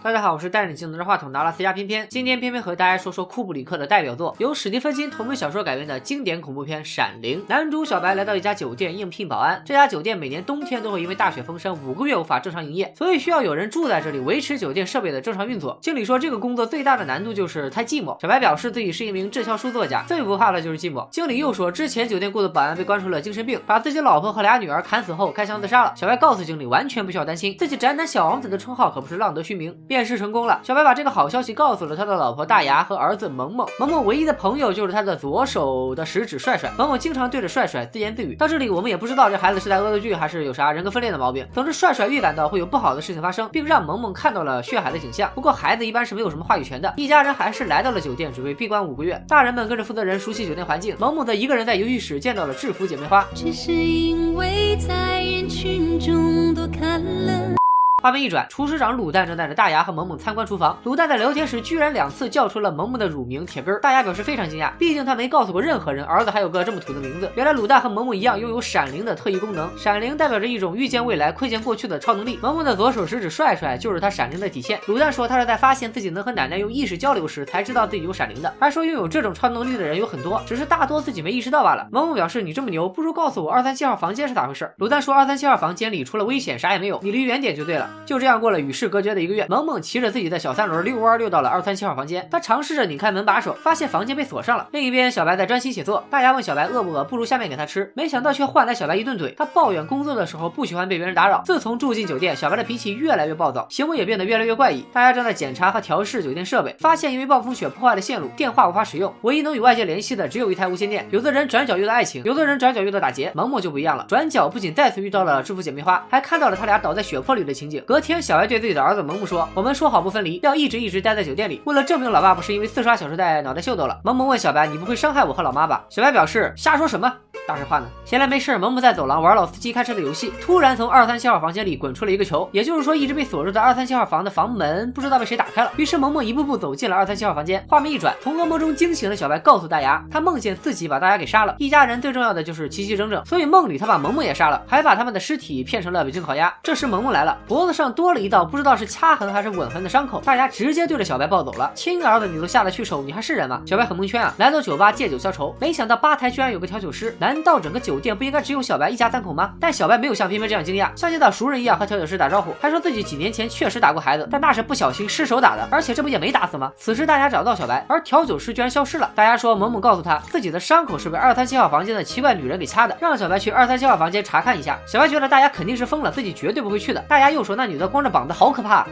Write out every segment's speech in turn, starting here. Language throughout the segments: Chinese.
大家好，我是带着你镜头的话筒的阿拉斯加偏偏，今天偏偏和大家说说库布里克的代表作，由史蒂芬金同名小说改编的经典恐怖片《闪灵》。男主小白来到一家酒店应聘保安，这家酒店每年冬天都会因为大雪封山5个月无法正常营业，所以需要有人住在这里维持酒店设备的正常运作。经理说这个工作最大的难度就是太寂寞。小白表示自己是一名滞销书作家，最不怕的就是寂寞。经理又说之前酒店雇的保安被关出了精神病，把自己老婆和俩女儿砍死后开枪自杀了。小白告诉经理完全不需要担心，自己宅男小王子的称号可不是浪得虚名。面试成功了，小白把这个好消息告诉了他的老婆大牙和儿子萌萌。萌萌唯一的朋友就是他的左手的食指帅帅，萌萌经常对着帅帅自言自语。到这里我们也不知道这孩子是在恶作剧还是有啥人格分裂的毛病。总之帅帅预感到会有不好的事情发生，并让萌萌看到了血海的景象。不过孩子一般是没有什么话语权的，一家人还是来到了酒店，准备闭关5个月。大人们跟着负责人熟悉酒店环境，萌萌则一个人在游戏室见到了制服姐妹花。只是因为在人群中多看了。画面一转，厨师长卤蛋正带着大牙和萌萌参观厨房。卤蛋在聊天时居然2次叫出了萌萌的乳名铁根。大牙表示非常惊讶，毕竟他没告诉过任何人儿子还有个这么土的名字。原来卤蛋和萌萌一样拥有闪灵的特异功能，闪灵代表着一种预见未来窥见过去的超能力。萌萌的左手食指帅帅就是他闪灵的体现。卤蛋说他是在发现自己能和奶奶用意识交流时才知道自己有闪灵的，还说拥有这种超能力的人有很多，只是大多自己没意识到罢了。萌萌表示你这么牛，不如告诉我237号房间是咋回事。卤蛋说237号房间里除了危险啥也没有，你离远点就对了。就这样过了与世隔绝的1个月，萌萌骑着自己的小3轮遛弯溜到了237号房间。他尝试着拧开门把手，发现房间被锁上了。另一边，小白在专心写作。大牙问小白饿不饿，不如下面给他吃。没想到却换来小白一顿怼。他抱怨工作的时候不喜欢被别人打扰。自从住进酒店，小白的脾气越来越暴躁，行为也变得越来越怪异。大家正在检查和调试酒店设备，发现因为暴风雪破坏了线路，电话无法使用，唯一能与外界联系的只有一台无线电。有的人转角遇到爱情，有的人转角遇到打劫。萌萌就不一样了，转角不仅再次遇到了制服姐妹花，还看到了他俩倒在血泊里的情景。隔天，小白对自己的儿子萌萌说，我们说好不分离，要一直待在酒店里，为了证明老爸不是因为4刷小时代脑袋秀逗了。萌萌问小白，你不会伤害我和老妈吧？小白表示瞎说什么大实话呢。闲来没事，萌萌在走廊玩老司机开车的游戏，突然从237号房间里滚出了一个球，也就是说一直被锁住的237号房的房门不知道被谁打开了。于是萌萌一步步走进了237号房间。画面一转，从噩梦中惊醒的小白告诉大牙，他梦见自己把大牙给杀了，一家人最重要的就是齐齐整整，所以梦里他把萌萌也杀了，还把他们的尸体骗成了北京烤鸭。这时萌萌来了，脖子上多了一道不知道是掐痕还是吻痕的伤口。大牙直接对着小白暴走了，亲儿子你都下得去手，你还是人吗？小白很蒙圈啊，来到酒吧借酒消愁，没想到吧台居然有个调酒师，难道整个酒店不应该只有小白一家3口吗？但小白没有像偏偏这样惊讶，像见到熟人一样和调酒师打招呼，还说自己几年前确实打过孩子，但那是不小心失手打的，而且这不也没打死吗？此时大家找到小白，而调酒师居然消失了。大家说萌萌告诉他自己的伤口是被237号房间的奇怪女人给掐的，让小白去237号房间查看一下。小白觉得大家肯定是疯了，自己绝对不会去的。大家又说那女的光着膀子好可怕。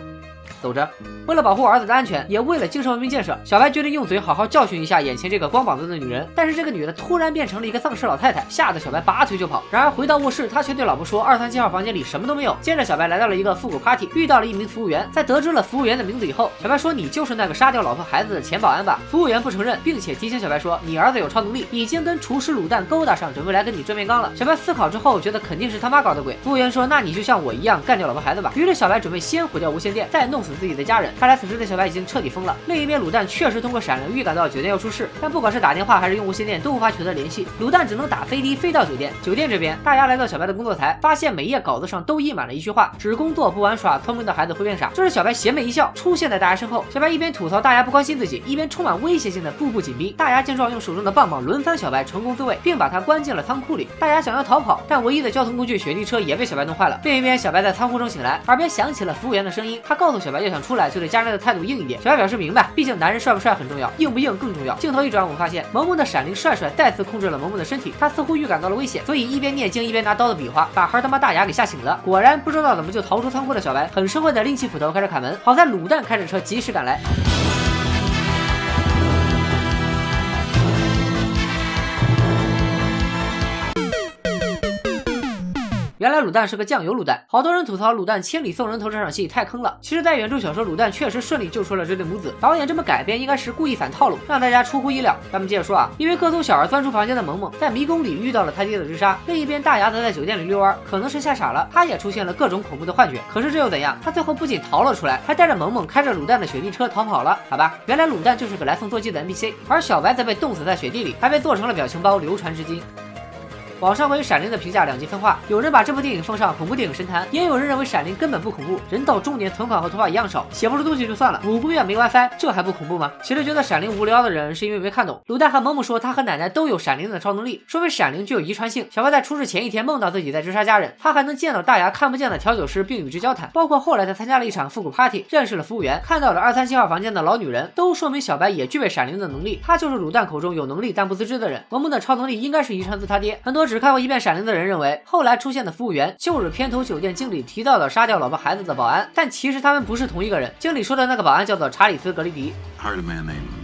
走着，为了保护儿子的安全，也为了精神文明建设，小白决定用嘴好好教训一下眼前这个光膀子的女人。但是这个女的突然变成了一个丧尸老太太，吓得小白拔腿就跑。然而回到卧室，他却对老婆说237号房间里什么都没有。接着小白来到了一个复古 party， 遇到了一名服务员。在得知了服务员的名字以后，小白说你就是那个杀掉老婆孩子的前保安吧？服务员不承认，并且提醒小白说你儿子有超能力，已经跟厨师卤蛋勾搭上，准备来跟你正面刚了。小白思考之后觉得肯定是他妈搞的鬼。服务员说那你就像我一样干掉老婆孩子吧。于是小白准备先毁掉无线电，再弄死自己的家人。看来此时的小白已经彻底疯了。另一边卤蛋确实通过闪灵预感到酒店要出事，但不管是打电话还是用无线电都无法取得联系，卤蛋只能打飞的飞到酒店。酒店这边，大牙来到小白的工作台，发现每页稿子上都印满了一句话：只工作不玩耍，聪明的孩子会变傻。这时小白邪魅一笑，出现在大牙身后。小白一边吐槽大牙不关心自己，一边充满威胁性的步步紧逼。大牙见状，用手中的棒棒轮番小白，成功自卫，并把他关进了仓库里。大牙想要逃跑，但唯一的交通工具雪地车也被小白弄坏了。另一边，小白在仓库中醒来，耳边响起了服务员的声音，他告诉小白要想出来就对家人的态度硬一点。小白表示明白，毕竟男人帅不帅很重要，硬不硬更重要。镜头一转，我们发现萌萌的闪灵帅帅再次控制了萌萌的身体，他似乎预感到了危险，所以一边念经一边拿刀的比划，把孩他妈大牙给吓醒了。果然不知道怎么就逃出仓库的小白，很生会的拎起斧头开始砍门。好在卤蛋开着车及时赶来。原来卤蛋是个酱油卤蛋，好多人吐槽卤蛋千里送人头这场戏太坑了。其实，在原著小说，卤蛋确实顺利救出了这对母子。导演这么改编应该是故意反套路，让大家出乎意料。咱们接着说啊，因为各族小儿钻出房间的萌萌，在迷宫里遇到了他爹的追杀。另一边，大牙则在酒店里遛弯，可能是吓傻了，他也出现了各种恐怖的幻觉。可是这又怎样？他最后不仅逃了出来，还带着萌萌开着卤蛋的雪地车逃跑了。好吧，原来卤蛋就是个来送坐骑的 NPC， 而小白则被冻死在雪地里，还被做成了表情包流传至今。网上关于《闪灵》的评价两极分化，有人把这部电影奉上恐怖电影神坛，也有人认为《闪灵》根本不恐怖，人到中年存款和头发一样少，写不出东西就算了，5个月没 WiFi， 这还不恐怖吗？其实觉得《闪灵》无聊的人是因为没看懂。鲁代和萌萌说他和奶奶都有闪灵的超能力，说明闪灵具有遗传性。小白在出事前一天梦到自己在追杀家人，他还能见到大牙看不见的调酒师并与之交谈，包括后来他参加了一场复古 party， 认识了服务员，看到了237号房间的老女人，都说明小白也具备闪灵的能力，他就是卤蛋口中有能力但不自知的人。萌萌的超能力应该是遗传自他爹。很多只看过一遍闪灵的人认为，后来出现的服务员就是片头酒店经理提到的杀掉老婆孩子的保安，但其实他们不是同一个人。经理说的那个保安叫做查理斯·格雷迪。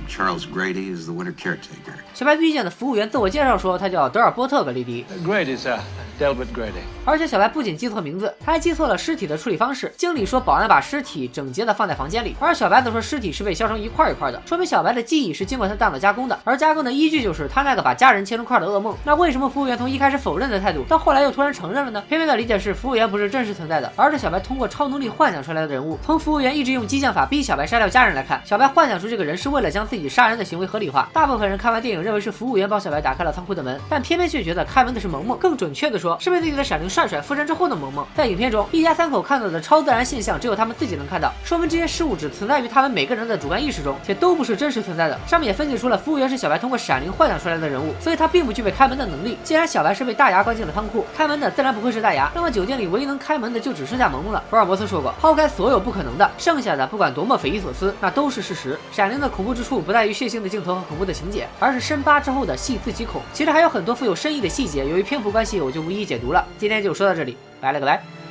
Charles Grady is the winter caretaker. 小白遇见的服务员自我介绍说他叫德尔波特·格雷迪。 Grady, sir. Delbert Grady. 而且小白不仅记错名字，他还记错了尸体的处理方式。经理说保安把尸体整洁的放在房间里，而小白则说尸体是被削成一块一块的，说明小白的记忆是经过他大脑加工的，而加工的依据就是他那个把家人切成块的噩梦。那为什么服务员从一开始否认的态度，到后来又突然承认了呢？片片的理解是服务员不是真实存在的，而是小白通过超能力幻想出来的人物。从服务员一直用激将法逼小白杀掉家人来看，小白幻想出这个人是为了将自己杀人的行为合理化。大部分人看完电影认为是服务员帮小白打开了仓库的门，但偏偏却觉得开门的是萌萌，更准确的说是被自己的闪灵帅帅附身之后的萌萌。在影片中，一家三口看到的超自然现象只有他们自己能看到，说明这些事物只存在于他们每个人的主观意识中，且都不是真实存在的。上面也分析出了服务员是小白通过闪灵幻想出来的人物，所以他并不具备开门的能力。既然小白是被大牙关进了仓库，开门的自然不会是大牙，那么酒店里唯一能开门的就只剩下萌萌了。福尔摩斯说过，抛开所有不可能的，剩下的不管多么匪夷所思，那都是事实。闪灵的恐怖之处不在于血腥的镜头和恐怖的情节，而是深扒之后的细思极恐。其实还有很多富有深意的细节，由于篇幅关系，我就无一一解读了。今天就说到这里，拜了个拜。